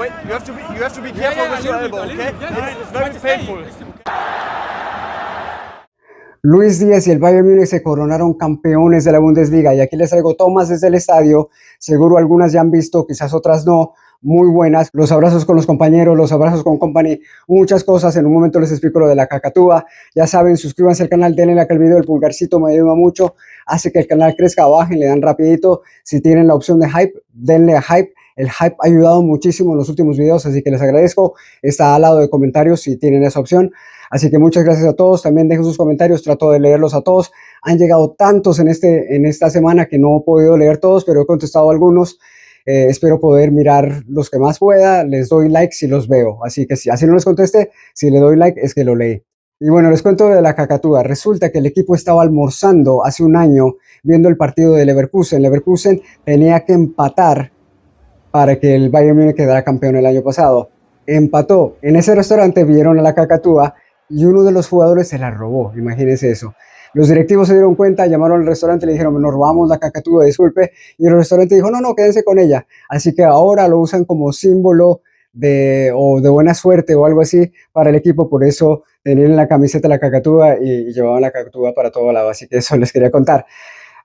wait. You have to be careful with your elbow, okay? It's very painful. Luis Díaz y el Bayern Múnich se coronaron campeones de la Bundesliga y aquí les traigo tomas desde el estadio, seguro algunas ya han visto, quizás otras no, muy buenas, los abrazos con los compañeros, los abrazos con company, muchas cosas, en un momento les explico lo de la cacatúa, ya saben, suscríbanse al canal, denle like al video, el pulgarcito me ayuda mucho, hace que el canal crezca, bajen, le dan rapidito, si tienen la opción de hype, denle a hype, el hype ha ayudado muchísimo en los últimos videos, así que les agradezco, está al lado de comentarios si tienen esa opción. Así que muchas gracias a todos, también dejen sus comentarios, trato de leerlos a todos. Han llegado tantos en esta semana que no he podido leer todos, pero he contestado algunos. Espero poder mirar los que más pueda, les doy like si los veo. Así que si así no les conteste, si le doy like es que lo leí. Y bueno, les cuento de la cacatúa. Resulta que el equipo estaba almorzando hace un año viendo el partido de Leverkusen. Leverkusen tenía que empatar para que el Bayern Múnich quedara campeón el año pasado. Empató. En ese restaurante vieron a la cacatúa y uno de los jugadores se la robó, imagínense eso. Los directivos se dieron cuenta, llamaron al restaurante y le dijeron, nos robamos la cacatúa, disculpe, y el restaurante dijo, no, quédense con ella. Así que ahora lo usan como símbolo de buena suerte o algo así para el equipo, por eso tenían en la camiseta la cacatúa y llevaban la cacatúa para todo lado, así que eso les quería contar.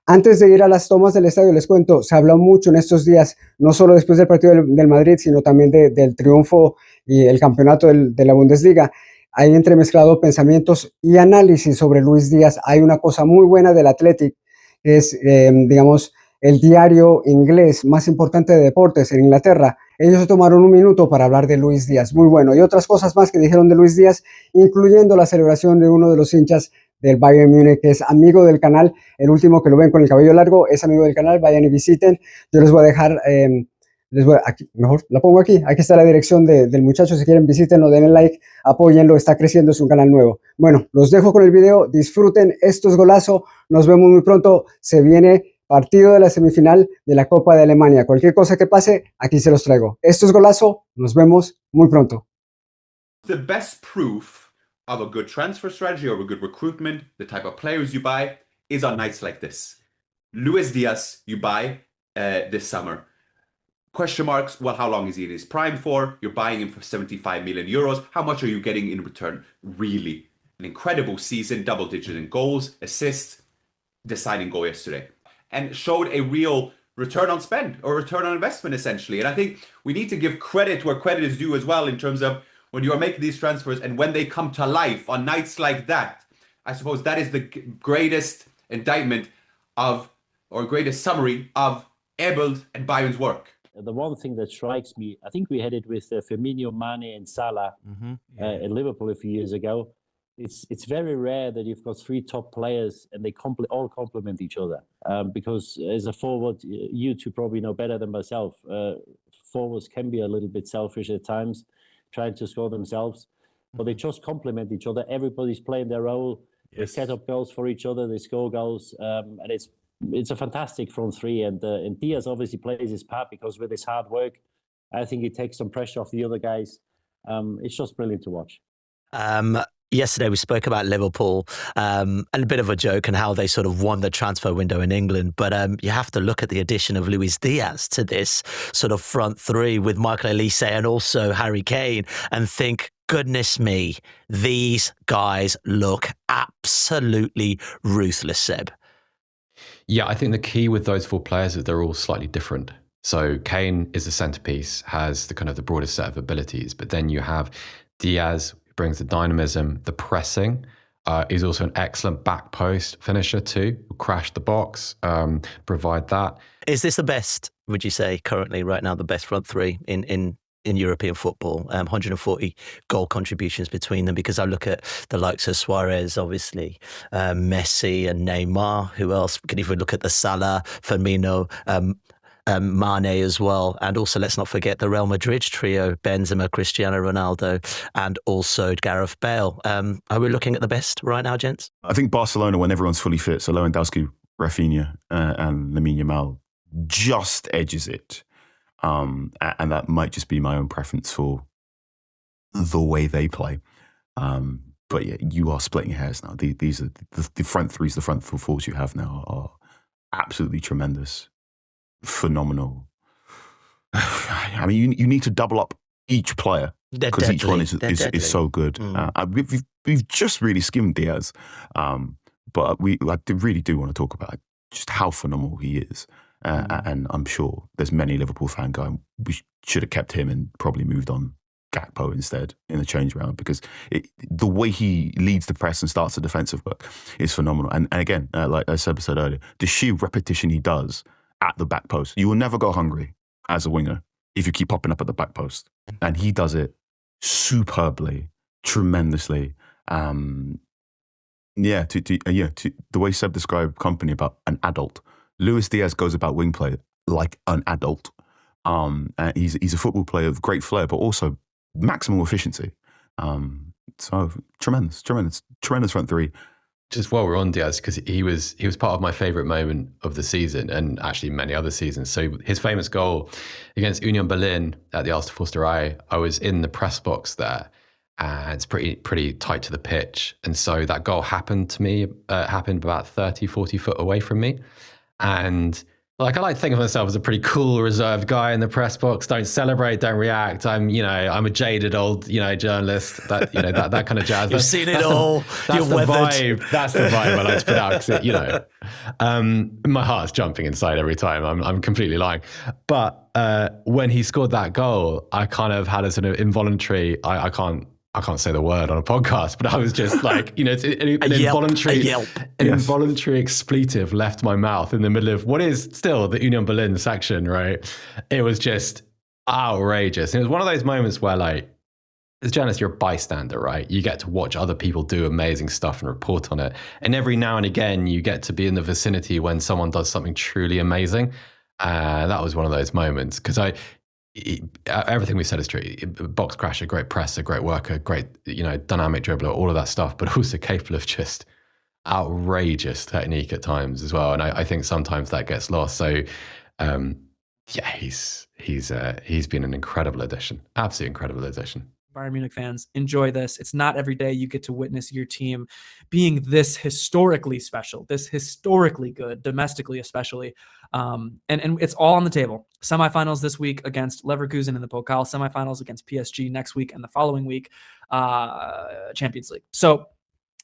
Antes de ir a las tomas del estadio, les cuento, se habló mucho en estos días, no solo después del partido del Madrid, sino también del triunfo y el campeonato de la Bundesliga. Hay entremezclado pensamientos y análisis sobre Luis Díaz. Hay una cosa muy buena del Athletic, que es, digamos, el diario inglés más importante de deportes en Inglaterra. Ellos tomaron un minuto para hablar de Luis Díaz, muy bueno. Y otras cosas más que dijeron de Luis Díaz, incluyendo la celebración de uno de los hinchas del Bayern Múnich, que es amigo del canal. El último que lo ven con el cabello largo es amigo del canal, vayan y visiten. Yo les voy a dejar... aquí, mejor la pongo aquí está la dirección del muchacho, si quieren visítenlo, denle like, apóyenlo, está creciendo, es un canal nuevo. Bueno, los dejo con el video, disfruten, esto es golazo, nos vemos muy pronto, se viene partido de la semifinal de la Copa de Alemania, cualquier cosa que pase, aquí se los traigo. Esto es golazo, nos vemos muy pronto. The best proof of a good transfer strategy or a good recruitment, the type of players you buy, is on nights like this. Luis Díaz, you buy this summer. Question marks, well, how long is he in his prime for? You're buying him for 75 million euros. How much are you getting in return? Really? An incredible season, double-digit in goals, assists, deciding goal yesterday. And showed a real return on spend or return on investment, essentially. And I think we need to give credit where credit is due as well in terms of when you are making these transfers and when they come to life on nights like that. I suppose that is the greatest indictment of, or greatest summary of Ebel's and Bayern's work. The one thing that strikes me, I think we had it with Firmino, Mane, and Salah at Liverpool a few years ago. It's very rare that you've got three top players and they all complement each other. Because as a forward, you two probably know better than myself. Forwards can be a little bit selfish at times, trying to score themselves, but they just complement each other. Everybody's playing their role. Yes. They set up goals for each other. They score goals, and it's a fantastic front three, and Diaz obviously plays his part because with his hard work, I think he takes some pressure off the other guys. It's just brilliant to watch. Yesterday we spoke about Liverpool, and a bit of a joke and how they sort of won the transfer window in England. But you have to look at the addition of Luis Díaz to this sort of front three with Michael Olise and also Harry Kane and think, goodness me, these guys look absolutely ruthless, Seb. Yeah, I think the key with those four players is they're all slightly different. So Kane is the centerpiece, has the kind of the broadest set of abilities, but then you have Diaz, who brings the dynamism, the pressing. Is also an excellent back post finisher too. Will crash the box, provide that. Is this the best, would you say, currently right now, the best front three in European football? 140 goal contributions between them, because I look at the likes of Suarez, obviously, Messi and Neymar. Who else? We can even look at the Salah, Firmino, Mane as well. And also, let's not forget the Real Madrid trio, Benzema, Cristiano Ronaldo, and also Gareth Bale. Are we looking at the best right now, gents? I think Barcelona, when everyone's fully fit, so Lewandowski, Rafinha, and Lamine Yamal, just edges it. And that might just be my own preference for the way they play. But yeah, you are splitting hairs now. These are the front threes, the front fours you have now are absolutely tremendous, phenomenal. I mean, you need to double up each player, They're because each one deadly. is so good. We've just really skimmed Diaz, but I really do want to talk about just how phenomenal he is. And I'm sure there's many Liverpool fans going, we should have kept him and probably moved on Gakpo instead in the change round, because the way he leads the press and starts the defensive work is phenomenal. And again, like I said earlier, the sheer repetition he does at the back post. You will never go hungry as a winger if you keep popping up at the back post. And he does it superbly, tremendously. To the way Seb described Company about an adult, Luis Díaz goes about wing play like an adult. He's a football player of great flair, but also maximum efficiency. So tremendous front three. Just while we're on Diaz, because he was part of my favourite moment of the season, and actually many other seasons. So his famous goal against Union Berlin at the Alsterforsterei, I was in the press box there, and it's pretty tight to the pitch. And so that goal happened about 30, 40 foot away from me. And like, I like to think of myself as a pretty cool, reserved guy in the press box. Don't celebrate, don't react. I'm a jaded old, journalist. That kind of jazz. You've seen it all. You're weathered. That's the vibe I like to put out. My heart's jumping inside every time. I'm completely lying. But when he scored that goal, I kind of had a sort of involuntary. I can't say the word on a podcast, but I was just like, an involuntary expletive left my mouth in the middle of what is still the Union Berlin section, right? It was just outrageous. And it was one of those moments where, like, as a journalist, you're a bystander, right? You get to watch other people do amazing stuff and report on it. And every now and again, you get to be in the vicinity when someone does something truly amazing. That was one of those moments, because everything we said is true. Box crasher, great presser, great worker, great, dynamic dribbler, all of that stuff, but also capable of just outrageous technique at times as well. And I think sometimes that gets lost. So, he's been an incredible addition, absolutely incredible addition. Bayern Munich fans, enjoy this. It's not every day you get to witness your team being this historically special, this historically good, domestically especially. And it's all on the table. Semifinals this week against Leverkusen in the Pokal, semifinals against PSG next week, and the following week, Champions League. So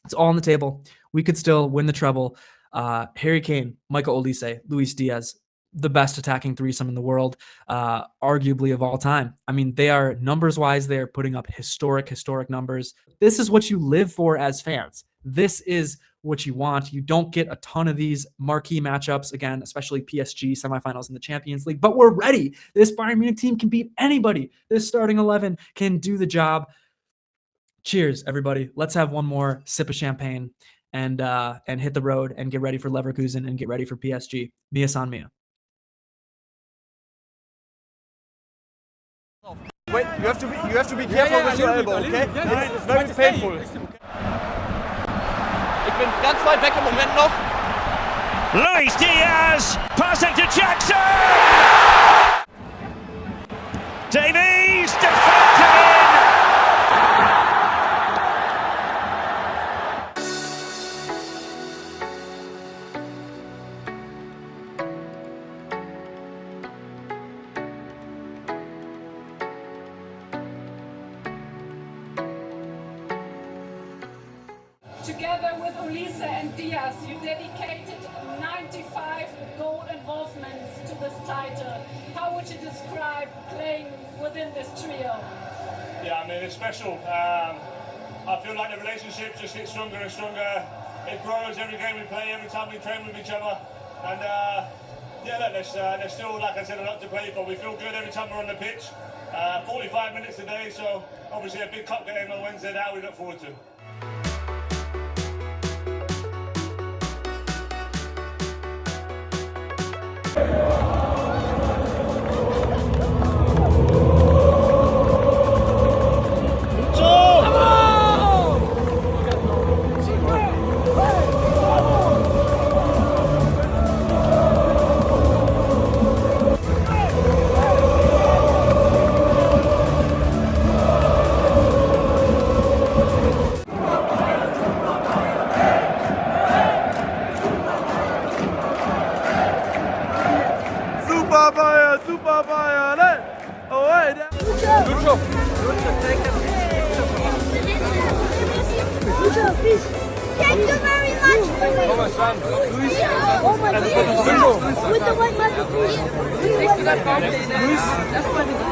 it's all on the table. We could still win the treble. Harry Kane, Michael Olise, Luis Díaz, the best attacking threesome in the world, arguably of all time. I mean, they are numbers-wise, they are putting up historic numbers. This is what you live for as fans. This is what you want. You don't get a ton of these marquee matchups, again, especially PSG semifinals in the Champions League, but we're ready. This Bayern Munich team can beat anybody. This starting 11 can do the job. Cheers, everybody. Let's have one more sip of champagne and hit the road and get ready for Leverkusen and get ready for PSG. Mia San Mia. Wait, you have to be careful with your elbow, okay? It's very painful. Ich bin ganz weit weg im Moment noch. Luis Díaz, passing to Jackson! Davies deflected in! Together with Olise and Diaz, you dedicated 95 goal involvements to this title. How would you describe playing within this trio? Yeah, I mean, it's special. I feel like the relationship just gets stronger and stronger. It grows every game we play, every time we train with each other. And there's still, like I said, a lot to play, but we feel good every time we're on the pitch. 45 minutes a day, so obviously a big cup game on Wednesday now we look forward to. Super Bayern, hey! Oh, hey! Lucho! Thank you very much, Louis. Oh my God. With the white button.